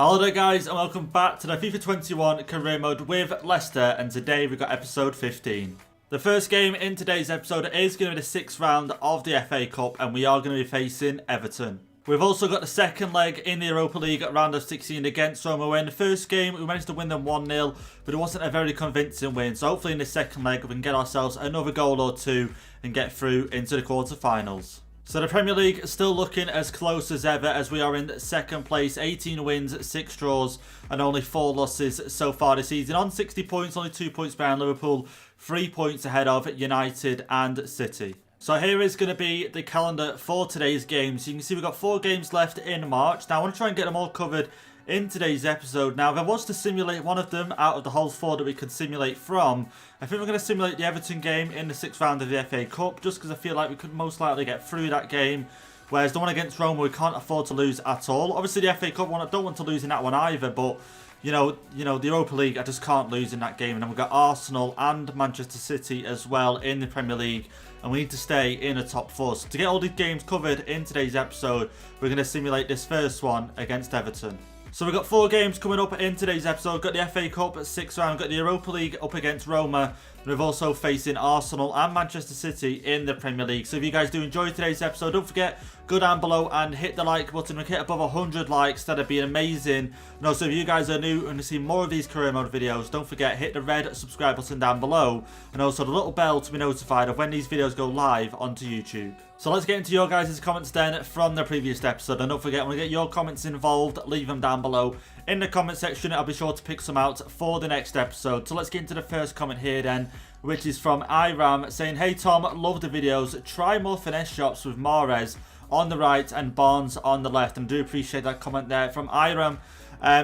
Hello there guys and welcome back to the FIFA 21 career mode with Leicester, and today we've got episode 15. The first game in today's episode is going to be the 6th round of the FA Cup and we are going to be facing Everton. We've also got the second leg in the Europa League at round of 16 against Roma. In the first game we managed to win them 1-0, but it wasn't a very convincing win, so hopefully in the second leg we can get ourselves another goal or two and get through into the quarter-finals. So the Premier League is still looking as close as ever, as we are in second place, 18 wins, 6 draws and only 4 losses so far this season. On 60 points, only 2 points behind Liverpool, 3 points ahead of United and City. So here is going to be the calendar for today's games. You can see we've got 4 games left in March. Now I want to try and get them all covered in today's episode. Now if I was to simulate one of them out of the whole 4 that we could simulate from, I think we're going to simulate the Everton game in the 6th round of the FA Cup, just because I feel like we could most likely get through that game, whereas the one against Roma we can't afford to lose at all. Obviously the FA Cup one, I don't want to lose in that one either, but you know the Europa League, I just can't lose in that game. And then we've got Arsenal and Manchester City as well in the Premier League, and we need to stay in the top 4. So to get all these games covered in today's episode, we're going to simulate this first one against Everton. So we've got 4 games coming up in today's episode. We've got the FA Cup at 6th round, we've got the Europa League up against Roma, and we're also facing Arsenal and Manchester City in the Premier League. So if you guys do enjoy today's episode, don't forget, go down below and hit the like button. We hit above 100 likes, that'd be amazing. And also if you guys are new and to see more of these career mode videos, don't forget, hit the red subscribe button down below, and also the little bell to be notified of when these videos go live onto YouTube. So let's get into your guys' comments then from the previous episode. And don't forget, when we get your comments involved, leave them down below in the comment section. I'll be sure to pick some out for the next episode. So let's get into the first comment here then, which is from Iram saying, "Hey Tom, love the videos. Try more finesse shots with Mahrez on the right and Barnes on the left." And I do appreciate that comment there from Iram.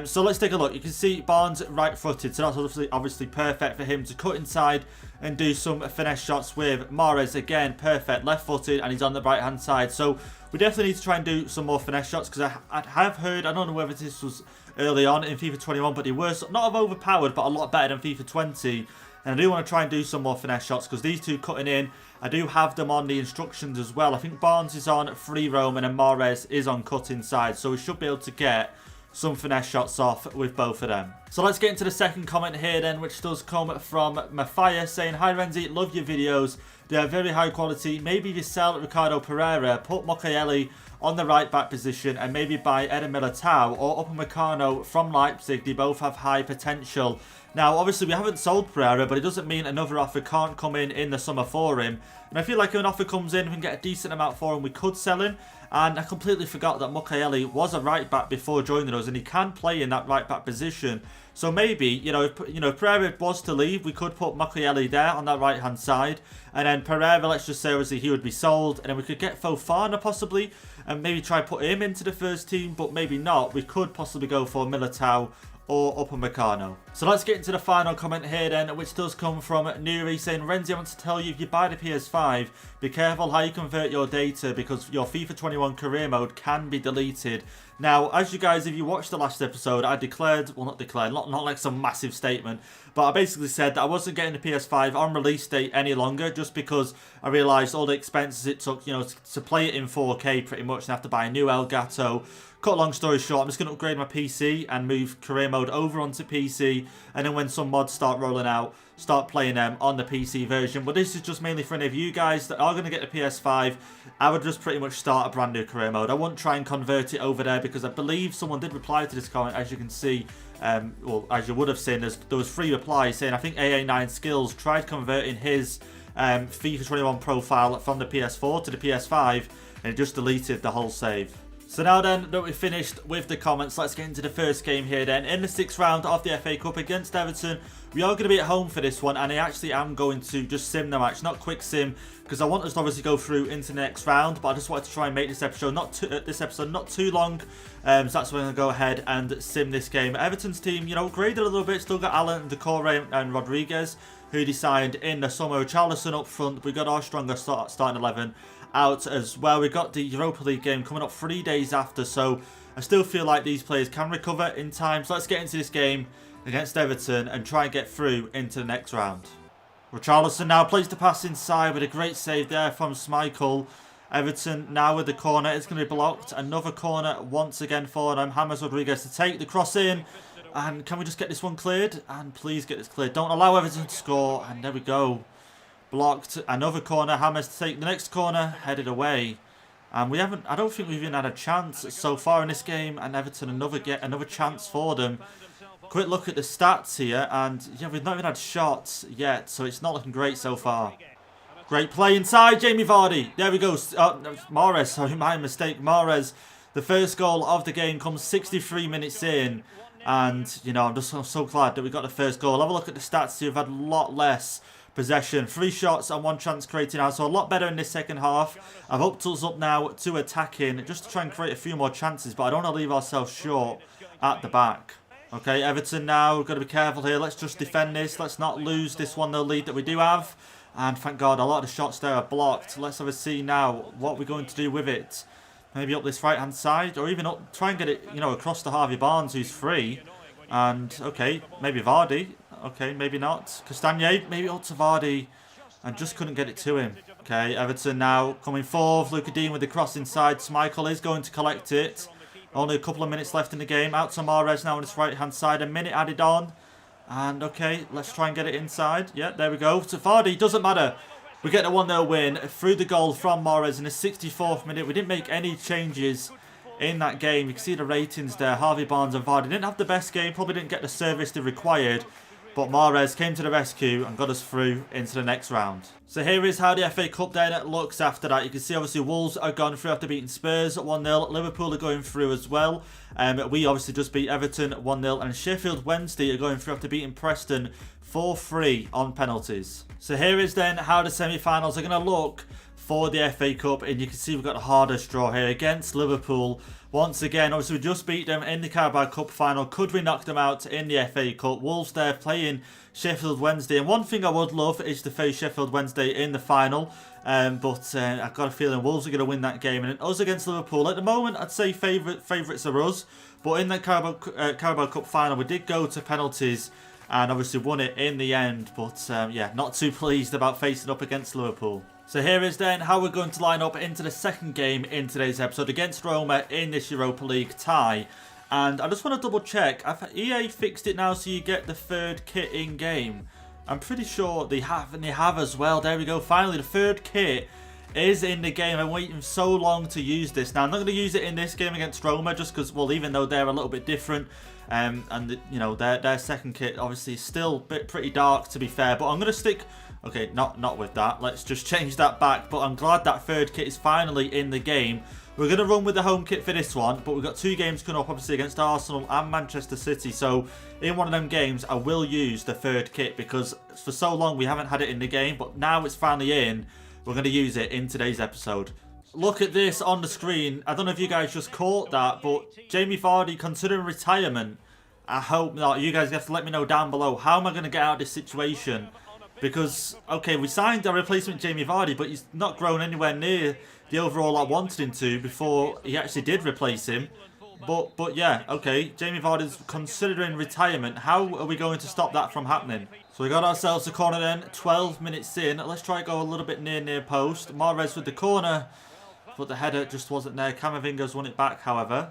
So let's take a look. You can see Barnes right-footed, so that's obviously perfect for him to cut inside and do some finesse shots with. Mahrez, again, perfect, left-footed, and he's on the right-hand side. So we definitely need to try and do some more finesse shots, because I have heard, I don't know whether this was early on in FIFA 21, but they were not overpowered, but a lot better than FIFA 20. And I do want to try and do some more finesse shots, because these two cutting in, I do have them on the instructions as well. I think Barnes is on free roam and then Mahrez is on cut inside, so we should be able to get some finesse shots off with both of them. So let's get into the second comment here then, which does come from Mafia saying, "Hi Renzy, love your videos. They are very high quality. Maybe if you sell Ricardo Pereira, put Mokaeli on the right back position and maybe buy Eder Militao or Upamecano from Leipzig. They both have high potential." Now obviously we haven't sold Pereira, but it doesn't mean another offer can't come in the summer for him. And I feel like if an offer comes in, we can get a decent amount for him, we could sell him. And I completely forgot that Mokaeli was a right back before joining us, and he can play in that right back position. So maybe, if Pereira was to leave, we could put Mokaeli there on that right hand side, and then Pereira, let's just say obviously he would be sold, and then we could get Fofana possibly, and maybe try put him into the first team, but maybe not. We could possibly go for Militao or Upamecano. So let's get into the final comment here then, which does come from Nuri saying, "Renzy, I want to tell you, if you buy the PS5, be careful how you convert your data, because your FIFA 21 career mode can be deleted." Now, as you guys, if you watched the last episode, I declared, well not declared, not like some massive statement, but I basically said that I wasn't getting the PS5 on release date any longer, just because I realised all the expenses it took, to play it in 4K pretty much, and have to buy a new Elgato. Cut a long story short, I'm just going to upgrade my PC and move career mode over onto PC, and then when some mods start rolling out, start playing them on the PC version. But this is just mainly for any of you guys that are going to get the PS5. I would just pretty much start a brand new career mode. I wouldn't try and convert it over there, because I believe someone did reply to this comment, as you can see. Well, as you would have seen, there was 3 replies saying, I think AA9 Skills tried converting his FIFA 21 profile from the PS4 to the PS5, and it just deleted the whole save. So now then that we've finished with the comments, let's get into the first game here then. In the 6th round of the FA Cup against Everton, we are going to be at home for this one, and I actually am going to just sim the match, not quick sim, because I want us to obviously go through into the next round, but I just wanted to try and make this episode not too long, so that's why I'm going to go ahead and sim this game. Everton's team, graded a little bit, still got Allen, Decore and Rodriguez, who they signed in the summer. Charlison up front, we got our strongest starting 11 out as well. We've got the Europa League game coming up 3 days after, so I still feel like these players can recover in time. So let's get into this game against Everton and try and get through into the next round. Richarlison now plays the pass inside with a great save there from Schmeichel. Everton now with the corner. It's going to be blocked. Another corner once again for them. James Rodriguez to take the cross in. And can we just get this one cleared? And please get this cleared. Don't allow Everton to score. And there we go. Blocked. Another corner. James to take the next corner. Headed away. And we haven't, I don't think we've even had a chance so far in this game. And Everton another chance for them. Quick look at the stats here. And yeah, we've not even had shots yet. So it's not looking great so far. Great play inside, Jamie Vardy. There we go. Mahrez, sorry, my mistake. Mahrez, the first goal of the game comes 63 minutes in. And, you know, I'm just so glad that we got the first goal. Have a look at the stats here. We've had a lot less possession. 3 shots and 1 chance created now. So a lot better in this second half. I've upped us up now to attacking just to try and create a few more chances. But I don't want to leave ourselves short at the back. Okay, Everton now. We've got to be careful here. Let's just defend this. Let's not lose this 1-0 lead that we do have. And thank God, a lot of the shots there are blocked. Let's have a see now what we're going to do with it. Maybe up this right-hand side, or even up, try and get it, you know, across to Harvey Barnes, who's free. And, okay, maybe Vardy. Okay, maybe not. Castagne, maybe up to Vardy. And just couldn't get it to him. Okay, Everton now coming forward. Luca Dean with the cross inside. Schmeichel is going to collect it. Only a couple of minutes left in the game. Out to Mahrez now on his right-hand side. A minute added on. And, okay, let's try and get it inside. Yeah, there we go. To Vardy, doesn't matter. We get a 1-0 win through the goal from Mahrez in the 64th minute. We didn't make any changes in that game. You can see the ratings there. Harvey Barnes and Vardy didn't have the best game. Probably didn't get the service they required. But Mahrez came to the rescue and got us through into the next round. So here is how the FA Cup then looks after that. You can see obviously Wolves are gone through after beating Spurs 1-0. Liverpool are going through as well. We obviously just beat Everton 1-0. And Sheffield Wednesday are going through after beating Preston 4-3 on penalties. So here is then how the semi-finals are going to look for the FA Cup. And you can see we've got the hardest draw here against Liverpool. Once again, obviously we just beat them in the Carabao Cup final. Could we knock them out in the FA Cup? Wolves there playing Sheffield Wednesday. And one thing I would love is to face Sheffield Wednesday in the final. But I've got a feeling Wolves are going to win that game. And us against Liverpool, at the moment, I'd say favourites are us. But in the Carabao Cup final, we did go to penalties. And obviously won it in the end. But yeah, not too pleased about facing up against Liverpool. So here is then how we're going to line up into the second game in today's episode against Roma in this Europa League tie. And I just want to double check. EA fixed it now so you get the third kit in game. I'm pretty sure they have, and they have as well. There we go. Finally, the third kit is in the game. I'm waiting so long to use this. Now, I'm not going to use it in this game against Roma just because, well, even though they're a little bit different. And you know, their second kit obviously is still pretty dark to be fair. But I'm going to stick... Okay, not with that. Let's just change that back. But I'm glad that third kit is finally in the game. We're going to run with the home kit for this one. But we've got 2 games coming up, obviously, against Arsenal and Manchester City. So, in one of them games, I will use the third kit. Because for so long, we haven't had it in the game. But now it's finally in. We're going to use it in today's episode. Look at this on the screen. I don't know if you guys just caught that. But Jamie Vardy considering retirement. I hope not. You guys have to let me know down below. How am I going to get out of this situation? Because, okay, we signed our replacement Jamie Vardy, but he's not grown anywhere near the overall I wanted him to before he actually did replace him. But yeah, okay, Jamie Vardy's considering retirement. How are we going to stop that from happening? So we got ourselves a corner then, 12 minutes in. Let's try to go a little bit near post. Mahrez with the corner, but the header just wasn't there. Camavinga's won it back, however.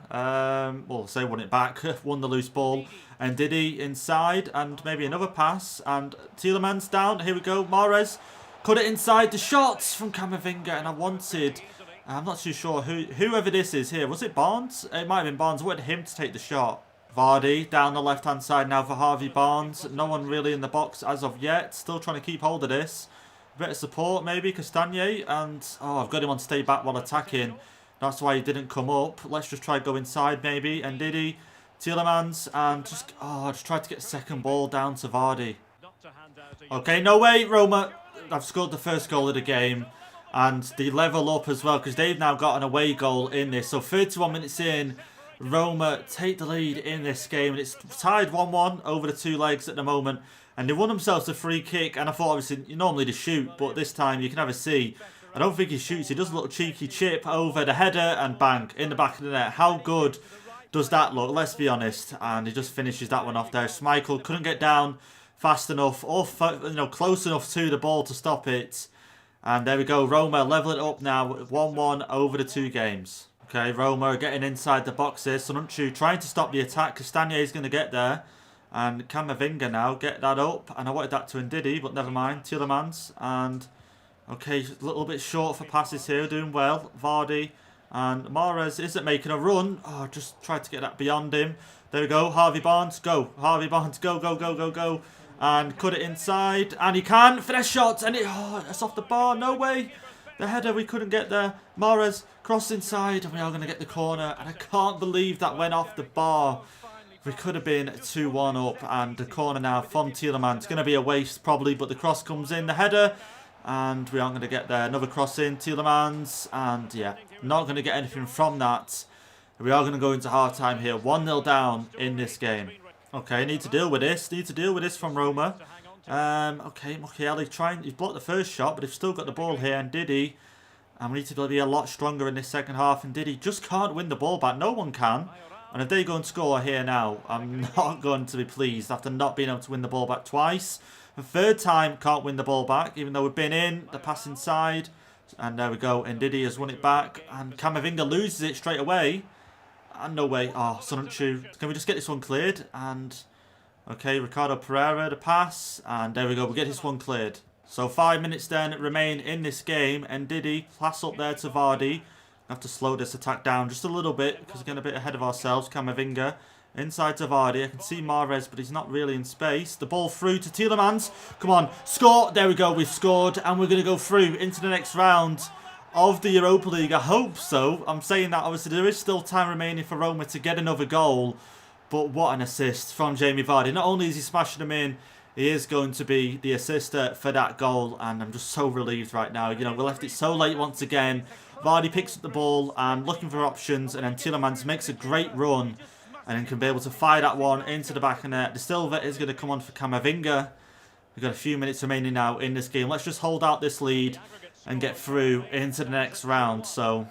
Well, say won it back, won the loose ball. And Didi inside, and maybe another pass. And Tielemans down, here we go. Mahrez cut it inside. The shots from Camavinga, and I wanted... I'm not too sure whoever this is here. Was it Barnes? It might have been Barnes. I wanted him to take the shot. Vardy down the left-hand side now for Harvey Barnes. No one really in the box as of yet. Still trying to keep hold of this. A bit of support maybe. Castagne. And, oh, I've got him on stay back while attacking. That's why he didn't come up. Let's just try to go inside maybe. And Didi, Tielemans. And just, oh, just tried to get a second ball down to Vardy. Okay, no way, Roma. I've scored the first goal of the game. And they level up as well because they've now got an away goal in this. So 31 minutes in, Roma take the lead in this game. And it's tied 1-1 over the 2 legs at the moment. And they won themselves a free kick. And I thought, obviously, you normally just shoot. But this time, you can have a see. I don't think he shoots. He does a little cheeky chip over the header and bang, in the back of the net. How good does that look? Let's be honest. And he just finishes that one off there. Schmeichel couldn't get down fast enough or close enough to the ball to stop it. And there we go. Roma level it up now. 1-1 over the 2 games. Okay, Roma are getting inside the box here. Sonuncu trying to stop the attack. Castagne is going to get there. And Camavinga now get that up. And I wanted that to Ndidi, but never mind. Tielemans. And, okay, a little bit short for passes here. Doing well. Vardy. And Mahrez isn't making a run. Oh, just tried to get that beyond him. There we go. Harvey Barnes, go. Harvey Barnes, go, go, go, go, go. And cut it inside. And he can. Finesse shot. And it's off the bar. No way. The header, we couldn't get there. Mahrez crossed inside. And we are going to get the corner. And I can't believe that went off the bar. We could have been 2-1 up. And the corner now from Tielemans. It's going to be a waste probably. But the cross comes in. The header. And we aren't going to get there. Another cross in. Tielemans. And yeah, not going to get anything from that. We are going to go into half-time here. 1-0 down in this game. Okay, need to deal with this. Need to deal with this from Roma. Okay, Mukiele he's blocked the first shot, but they've still got the ball here. And Didi. And we need to be a lot stronger in this second half. And Didi just can't win the ball back. No one can. And if they go and score here now, I'm not going to be pleased after not being able to win the ball back twice. The third time, can't win the ball back, even though we've been in. The pass inside. And there we go. And Didi has won it back. And Camavinga loses it straight away. And no way. Oh, Sonuncu. Can we just get this one cleared? And, okay, Ricardo Pereira, the pass. And there we go. We'll get this one cleared. So 5 minutes then remain in this game. And Didi, pass up there to Vardy. Have to slow this attack down just a little bit because we're getting a bit ahead of ourselves. Camavinga. Inside to Vardy. I can see Mahrez, but he's not really in space. The ball through to Tielemans. Come on. Score. There we go. We've scored. And we're going to go through into the next round of the Europa League. I hope so. I'm saying that obviously there is still time remaining for Roma to get another goal. But what an assist from Jamie Vardy. Not only is he smashing them in, he is going to be the assister for that goal. And I'm just so relieved right now. You know, we left it so late once again. Vardy picks up the ball and looking for options. And then Tielemans makes a great run. And then can be able to fire that one into the back of net. De Silva is going to come on for Camavinga. We've got a few minutes remaining now in this game. Let's just hold out this lead and get through into the next round. So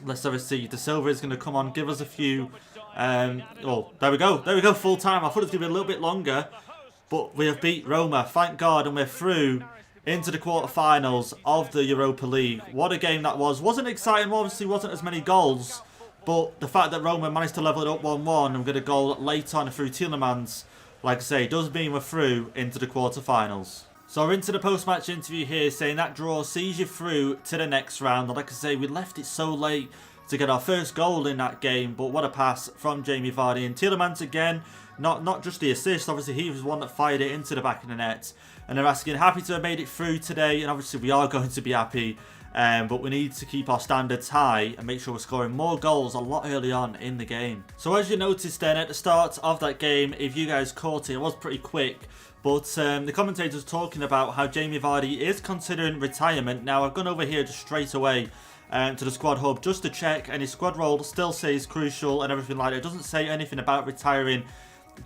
let's have a see. De Silva is going to come on, give us a few. Oh, there we go. There we go, full time. I thought it was going to be a little bit longer. But we have beat Roma, thank God. And we're through into the quarterfinals of the Europa League. What a game that was. Wasn't exciting, obviously wasn't as many goals. But the fact that Roma managed to level it up 1-1 and get a goal late on through Tielemans, like I say, does mean we're through into the quarterfinals. So we're into the post-match interview here saying that draw sees you through to the next round. And like I say, we left it so late to get our first goal in that game. But what a pass from Jamie Vardy. And Tielemans again, not just the assist. Obviously, he was the one that fired it into the back of the net. And they're asking, happy to have made it through today. And obviously, we are going to be happy. But we need to keep our standards high and make sure we're scoring more goals a lot early on in the game. So as you noticed then at the start of that game, if you guys caught it was pretty quick. But the commentators talking about how Jamie Vardy is considering retirement. Now I've gone over here just straight away to the squad hub just to check. And his squad role still says crucial and everything like that. It doesn't say anything about retiring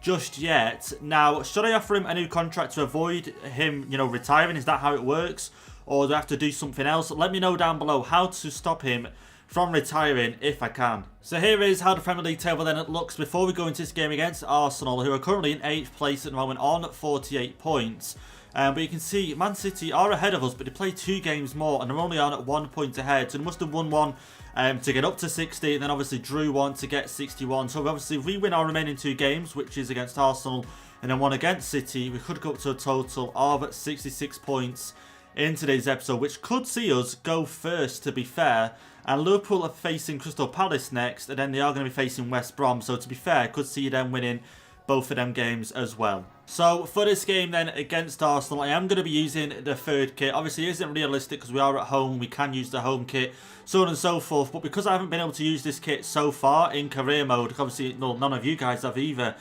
just yet. Now, should I offer him a new contract to avoid him, retiring? Is that how it works? Or do I have to do something else? Let me know down below how to stop him from retiring if I can. So here is how the Premier League table then looks before we go into this game against Arsenal, who are currently in 8th place at the moment on 48 points. But you can see Man City are ahead of us, but they play 2 games more and they're only on at 1 point ahead. So they must have won one to get up to 60 and then obviously drew one to get 61. So obviously if we win our remaining 2 games, which is against Arsenal and then one against City, we could go up to a total of 66 points in today's episode, which could see us go first, to be fair. And Liverpool are facing Crystal Palace next, and then they are going to be facing West Brom. So to be fair, could see them winning both of them games as well. So for this game then against Arsenal, I am going to be using the third kit. Obviously it isn't realistic because we are at home, we can use the home kit, so on and so forth. But because I haven't been able to use this kit so far in career mode, obviously none of you guys have either,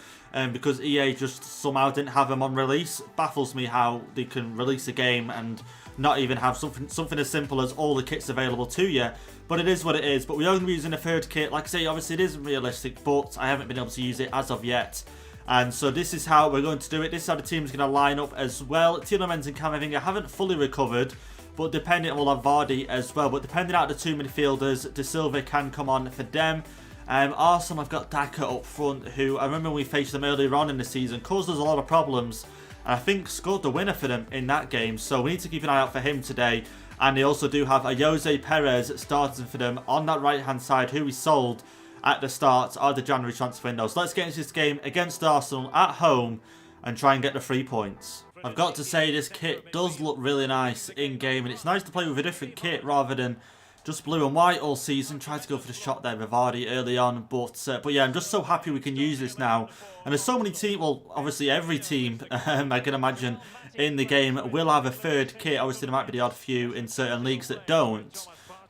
because EA just somehow didn't have them on release. Baffles me how they can release a game and not even have something as simple as all the kits available to you. But it is what it is. But we are going to be using a third kit. Like I say, obviously it isn't realistic, but I haven't been able to use it as of yet. And so this is how we're going to do it. This is how the team's going to line up as well. Tielemans and Camavinga haven't fully recovered, but depending, we'll have Vardy as well. But depending on the 2 midfielders, De Silva can come on for them. Arsenal, I've got Daka up front, who I remember when we faced them earlier on in the season, caused us a lot of problems. And I think scored the winner for them in that game. So we need to keep an eye out for him today. And they also do have a Jose Perez starting for them on that right-hand side, who we sold at the start of the January transfer window. So let's get into this game against Arsenal at home and try and get the 3 points. I've got to say, this kit does look really nice in-game, and it's nice to play with a different kit rather than just blue and white all season. Tried to go for the shot there with Vardy early on, but yeah, I'm just so happy we can use this now. And there's so many teams, well, obviously every team, I can imagine, in the game will have a third kit. Obviously, there might be the odd few in certain leagues that don't.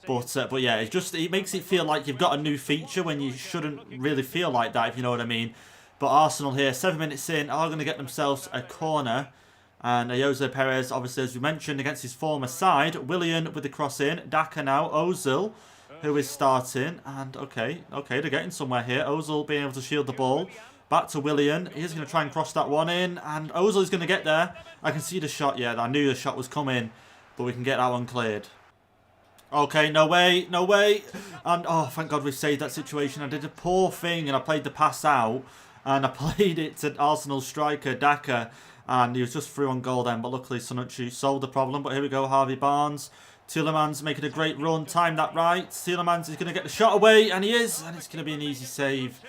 But yeah, it makes it feel like you've got a new feature when you shouldn't really feel like that, if you know what I mean. But Arsenal here, 7 minutes in, are going to get themselves a corner. And Jose Perez, obviously, as we mentioned, against his former side. Willian with the cross in. Daka now. Ozil, who is starting. And okay, they're getting somewhere here. Ozil being able to shield the ball. Back to Willian. He's going to try and cross that one in. And Ozil is going to get there. I can see the shot. Yeah, I knew the shot was coming. But we can get that one cleared. Okay, no way, no way. And oh, thank God we saved that situation. I did a poor thing and I played the pass out. And I played it to Arsenal striker, Daka. And he was just through on goal then, but luckily Sonucci solved the problem. But here we go, Harvey Barnes. Tielemans making a great run, timed that right. Tielemans is going to get the shot away, and he is. And it's going to be an easy save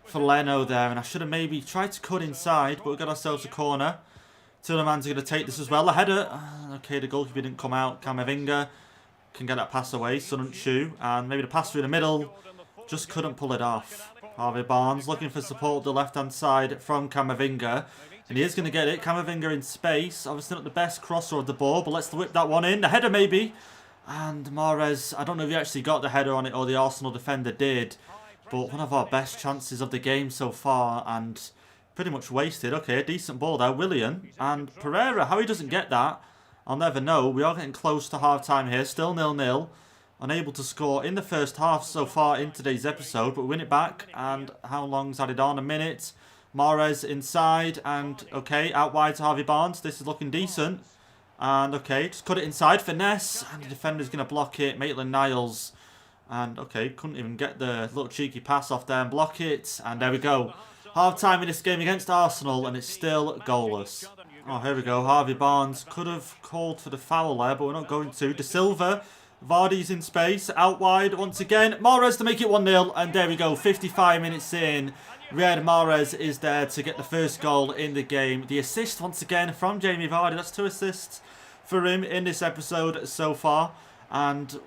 for Leno there. And I should have maybe tried to cut inside, but we got ourselves a corner. Tielemans is going to take this as well. The header, okay, the goalkeeper didn't come out. Camavinga can get that pass away, Sonucci. And maybe the pass through the middle, just couldn't pull it off. Harvey Barnes looking for support the left-hand side from Camavinga. And he is going to get it. Camavinga in space. Obviously not the best crosser of the ball, but let's whip that one in. The header maybe. And Mahrez, I don't know if he actually got the header on it or the Arsenal defender did. But one of our best chances of the game so far. And pretty much wasted. Okay, a decent ball there. Willian. And Pereira, how he doesn't get that, I'll never know. We are getting close to half-time here. Still 0-0. Unable to score in the first half so far in today's episode. But we win it back. And how long's added on? A minute. Mahrez inside, and okay, out wide to Harvey Barnes. This is looking decent. And okay, just cut it inside, finesse, and the defender's going to block it. Maitland-Niles, and okay, couldn't even get the little cheeky pass off there and block it. And there we go. Half time in this game against Arsenal, and it's still goalless. Oh, here we go. Harvey Barnes could have called for the foul there, but we're not going to. De Silva, Vardy's in space, out wide once again. Mahrez to make it 1-0, and there we go. 55 minutes in. Riyad Mahrez is there to get the first goal in the game. The assist once again from Jamie Vardy. That's 2 assists for him in this episode so far. And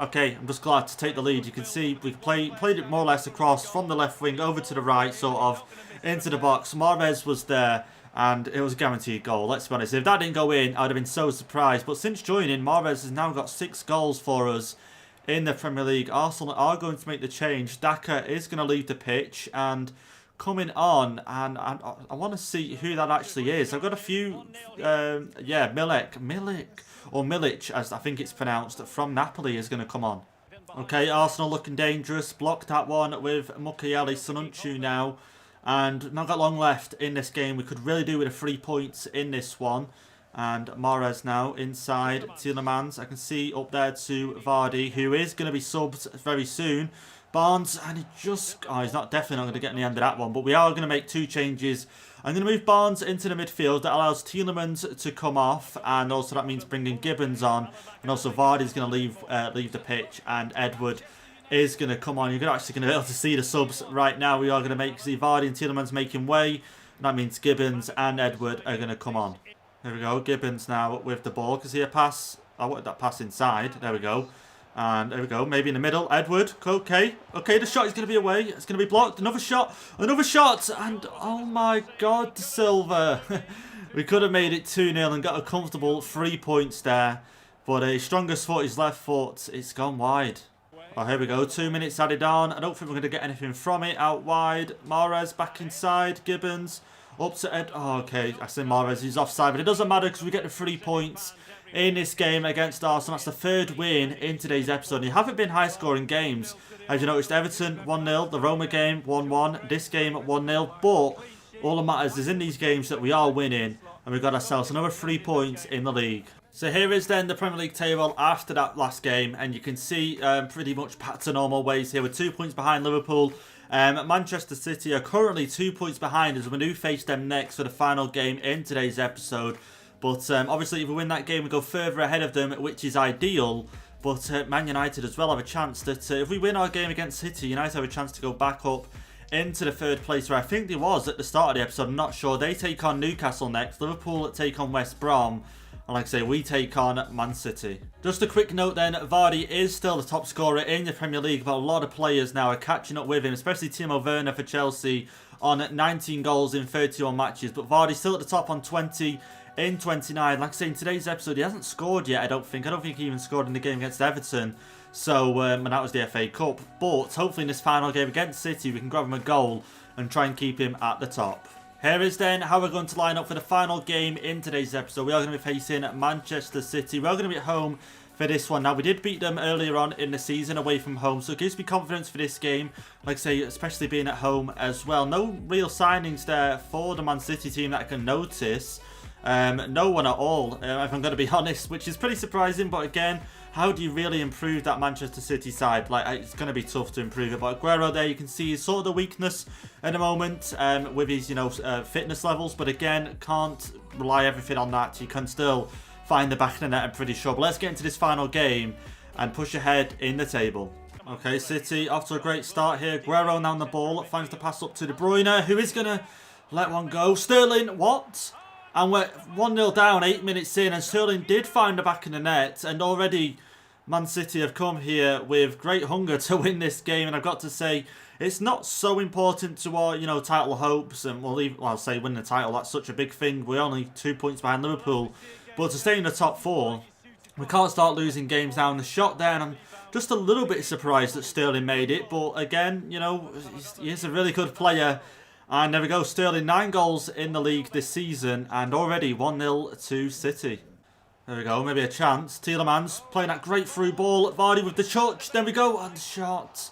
okay, I'm just glad to take the lead. You can see we played it more or less across from the left wing over to the right, sort of into the box. Mahrez was there and it was a guaranteed goal. Let's be honest. If that didn't go in, I would have been so surprised. But since joining, Mahrez has now got 6 goals for us in the Premier League. Arsenal are going to make the change. Daka is going to leave the pitch and coming on, and I want to see who that actually is. I've got a few, yeah, Milic, as I think it's pronounced, from Napoli is going to come on. Okay, Arsenal looking dangerous. Blocked that one with Mukiele Sonucci now, and not got long left in this game. We could really do with a 3 points in this one. And Mahrez now inside Tielemans. I can see up there to Vardy, who is going to be subbed very soon. Barnes, and he just... oh, he's definitely not going to get in the end of that one. But we are going to make 2 changes. I'm going to move Barnes into the midfield. That allows Tielemans to come off. And also that means bringing Gibbons on. And also Vardy's going to leave the pitch. And Edward is going to come on. You're actually going to be able to see the subs right now. We are going to see Vardy and Tielemans making way. And that means Gibbons and Edward are going to come on. There we go. Gibbons now with the ball. Can see a pass. I wanted that pass inside. There we go. And there we go. Maybe in the middle. Edward. Okay. Okay, the shot is going to be away. It's going to be blocked. Another shot. Another shot. And oh my God, De Silva. We could have made it 2-0 and got a comfortable 3 points there. But a strongest foot, his left foot. It's gone wide. Oh, here we go. 2 minutes added on. I don't think we're going to get anything from it. Out wide. Mahrez back inside. Gibbons. Up to Ed. Oh, okay. I say Mahrez. He's offside. But it doesn't matter because we get the 3 points in this game against Arsenal. That's the 3rd win in today's episode. And you haven't been high-scoring games. As you noticed, Everton 1-0. The Roma game 1-1. This game 1-0. But all that matters is in these games that we are winning. And we've got ourselves another 3 points in the league. So here is then the Premier League table after that last game. And you can see pretty much back to normal ways here. We're 2 points behind Liverpool. Manchester City are currently 2 points behind as we do face them next for the final game in today's episode. But obviously if we win that game we go further ahead of them, which is ideal. But Man United as well have a chance that if we win our game against City, United have a chance to go back up into the third place where I think they was at the start of the episode. I'm not sure. They take on Newcastle next. Liverpool take on West Brom. And like I say, we take on Man City. Just a quick note then, Vardy is still the top scorer in the Premier League, but a lot of players now are catching up with him, especially Timo Werner for Chelsea on 19 goals in 31 matches. But Vardy's still at the top on 20 in 29. Like I say, in today's episode, he hasn't scored yet, I don't think. He even scored in the game against Everton. So, and that was the FA Cup. But hopefully in this final game against City, we can grab him a goal and try and keep him at the top. Here is then how we're going to line up for the final game in today's episode. We are going to be facing Manchester City. We are going to be at home for this one. Now, we did beat them earlier on in the season away from home, so it gives me confidence for this game. Like I say, especially being at home as well. No real signings there for the Man City team that I can notice. No one at all, if I'm going to be honest, which is pretty surprising. But again, how do you really improve that Manchester City side? Like, it's going to be tough to improve it. But Aguero there, you can see is sort of the weakness at the moment with his, fitness levels. But again, can't rely everything on that. You can still find the back of the net, I'm pretty sure. But let's get into this final game and push ahead in the table. Okay, City off to a great start here. Aguero now on the ball, finds the pass up to De Bruyne, who is going to let one go. Sterling, what? And we're 1-0 down 8 minutes in, and Sterling did find the back of the net, and already Man City have come here with great hunger to win this game. And I've got to say, it's not so important to our, title hopes, and I'll say win the title, that's such a big thing. We're only 2 points behind Liverpool, but to stay in the top 4, we can't start losing games now. And the shot there, and I'm just a little bit surprised that Sterling made it, but again, he is a really good player. And there we go, Sterling, 9 goals in the league this season, and already 1-0 to City. There we go, maybe a chance. Tielemans playing that great through ball. Vardy with the touch. There we go, and the shot.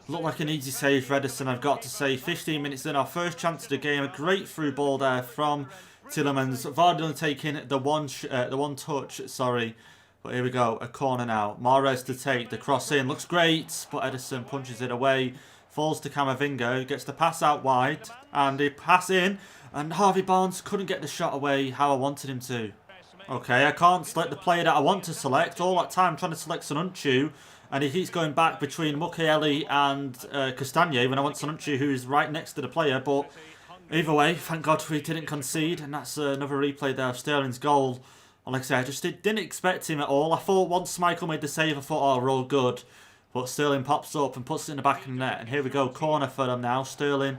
Looked like an easy save for Edison, I've got to say. 15 minutes in, our first chance of the game. A great through ball there from Tielemans. Vardy only taking the one touch, sorry. But here we go, a corner now. Mahrez to take the cross in. Looks great, but Edison punches it away. Falls to Camavinga, who gets the pass out wide, and they pass in, and Harvey Barnes couldn't get the shot away how I wanted him to. Okay, I can't select the player that I want to select. All that time trying to select Sanuncu, and he keeps going back between Mukiele and Castagne when I want Sanuncu, who is right next to the player. But either way, thank God we didn't concede, and that's another replay there of Sterling's goal. And like I said, I just didn't expect him at all. I thought once Michael made the save, I thought, oh, we're all good. But Sterling pops up and puts it in the back of the net. And here we go, corner for them now. Sterling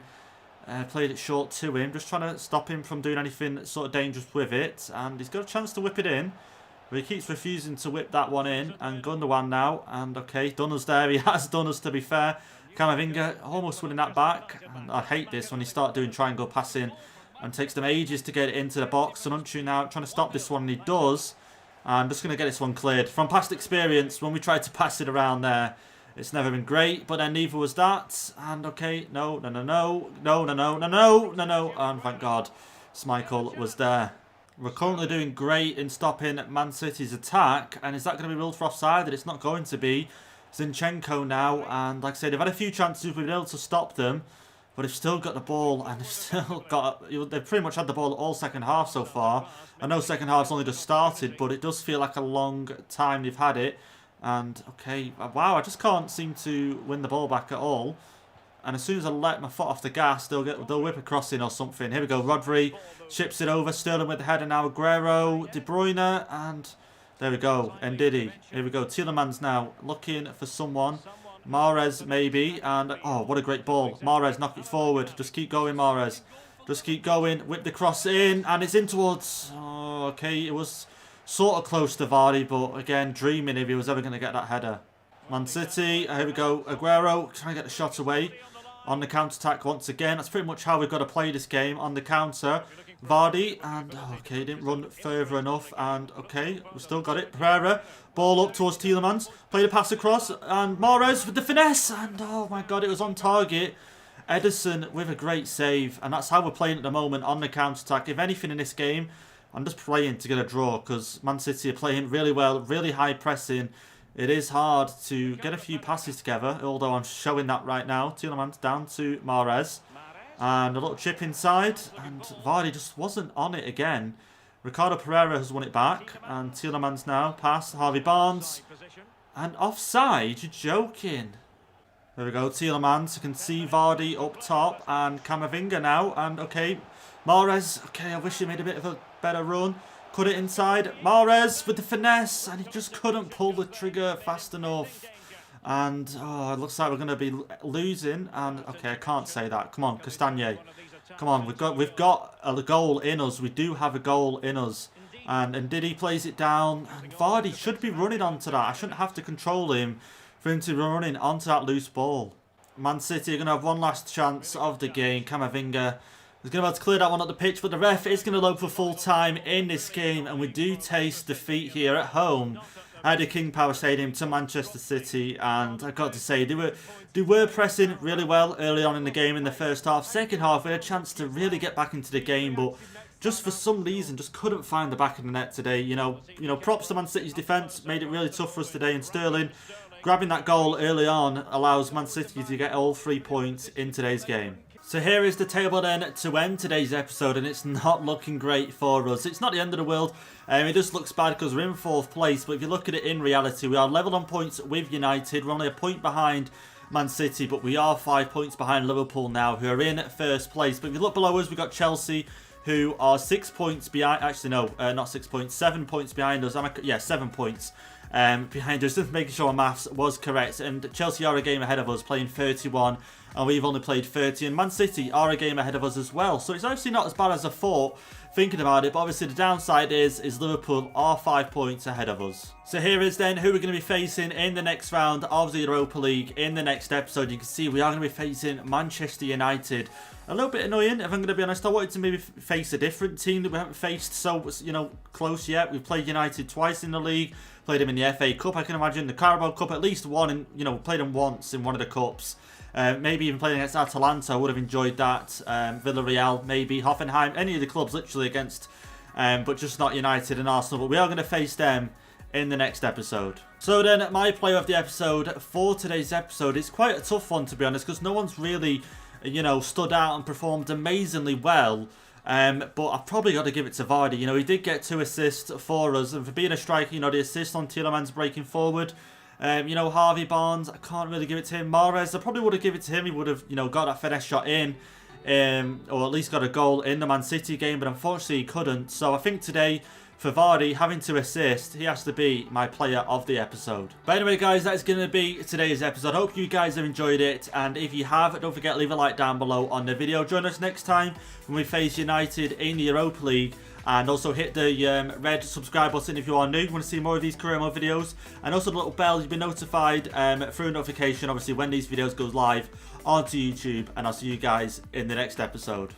played it short to him, just trying to stop him from doing anything sort of dangerous with it. And he's got a chance to whip it in, but he keeps refusing to whip that one in. And Gundogan now, and okay, done us there. He has done us, to be fair. Camavinga almost winning that back. And I hate this when he start doing triangle passing and takes them ages to get it into the box. And Unchu now trying to stop this one, and he does. I'm just going to get this one cleared. From past experience, when we tried to pass it around there, it's never been great, but then neither was that. And okay, no. And thank God, Schmeichel was there. We're currently doing great in stopping Man City's attack. And is that going to be ruled for offside? That it's not going to be. Zinchenko now. And like I said, they've had a few chances. We've been able to stop them. But they've still got the ball, and they've pretty much had the ball all second half so far. I know second half's only just started, but it does feel like a long time they've had it. And, okay, wow, I just can't seem to win the ball back at all. And as soon as I let my foot off the gas, they'll whip a cross in or something. Here we go, Rodri chips it over. Sterling with the header now. Aguero, De Bruyne, and there we go, Ndidi. Here we go, Tielemans now looking for someone. Mahrez maybe, and oh, what a great ball. Mahrez, knock it forward. Just keep going, Mahrez. Just keep going. Whip the cross in, and it's in towards... Oh, okay, it was sort of close to Vardy, but again, dreaming if he was ever going to get that header. Man City, here we go. Aguero trying to get the shot away on the counter-attack once again. That's pretty much how we've got to play this game, on the counter. Vardy, and okay, didn't run further enough, and okay, we've still got it. Pereira, ball up towards Tielemans, played a pass across, and Mahrez with the finesse, and oh my God, it was on target. Edison with a great save, and that's how we're playing at the moment, on the counter-attack. If anything in this game, I'm just praying to get a draw, because Man City are playing really well, really high pressing. It is hard to get a few passes together, although I'm showing that right now. Tielemans down to Mahrez. And a little chip inside, and Vardy just wasn't on it again. Ricardo Pereira has won it back. And Tielemans now. Pass. Harvey Barnes. And offside? You're joking. There we go. Tielemans. You can see Vardy up top. And Camavinga now. And okay. Mahrez. Okay, I wish he made a bit of a better run. Cut it inside. Mahrez with the finesse. And he just couldn't pull the trigger fast enough. And, oh, it looks like we're going to be losing. And, okay, I can't say that. Come on, Castagne. Come on, we've got a goal in us. We do have a goal in us. And Diddy plays it down. And Vardy should be running onto that. I shouldn't have to control him for him to be running onto that loose ball. Man City are going to have one last chance of the game. Camavinga is going to be able to clear that one up the pitch. But the ref is going to load for full time in this game. And we do taste defeat here at home at the King Power Stadium to Manchester City, and I've got to say they were pressing really well early on in the game in the first half. Second half, we had a chance to really get back into the game, but just for some reason, just couldn't find the back of the net today. You know, props to Man City's defence, made it really tough for us today, and Sterling grabbing that goal early on allows Man City to get all 3 points in today's game. So here is the table then to end today's episode, and it's not looking great for us. It's not the end of the world. It just looks bad because we're in 4th place, but if you look at it in reality, we are level on points with United. We're only a point behind Man City, but we are 5 points behind Liverpool now, who are in 1st place. But if you look below us, we've got Chelsea, who are 6 points behind. Actually, no, not 6 points, 7 points behind us. Yeah, 7 points behind us, just making sure my maths was correct. And Chelsea are a game ahead of us, playing 31, and we've only played 30. And Man City are a game ahead of us as well. So it's actually not as bad as I thought, thinking about it. But obviously the downside is Liverpool are 5 points ahead of us. So here is then who we're going to be facing in the next round of the Europa League in the next episode. You can see we are going to be facing Manchester United. A little bit annoying, if I'm going to be honest. I wanted to maybe face a different team that we haven't faced so, close yet. We've played United twice in the league, played them in the FA Cup, I can imagine. The Carabao Cup, at least one, and played them once in one of the cups. Maybe even playing against Atalanta, I would have enjoyed that. Villarreal, maybe. Hoffenheim, any of the clubs literally against, but just not United and Arsenal. But we are going to face them in the next episode. So then, my player of the episode for today's episode is quite a tough one, to be honest, because no one's really, stood out and performed amazingly well. But I've probably got to give it to Vardy. He did get 2 assists for us, and for being a striker, the assist on Tielemans breaking forward. Harvey Barnes, I can't really give it to him. Mahrez, I probably would have given it to him. He would have, got that finesse shot in, or at least got a goal in the Man City game, but unfortunately he couldn't. So I think today, for Vardy having to assist, he has to be my player of the episode. But anyway, guys, that's going to be today's episode. I hope you guys have enjoyed it, and if you have, don't forget to leave a like down below on the video. Join us next time when we face United in the Europa League. And also hit the red subscribe button if you are new. You want to see more of these career mode videos. And also the little bell, you'll be notified through a notification, obviously, when these videos goes live onto YouTube. And I'll see you guys in the next episode.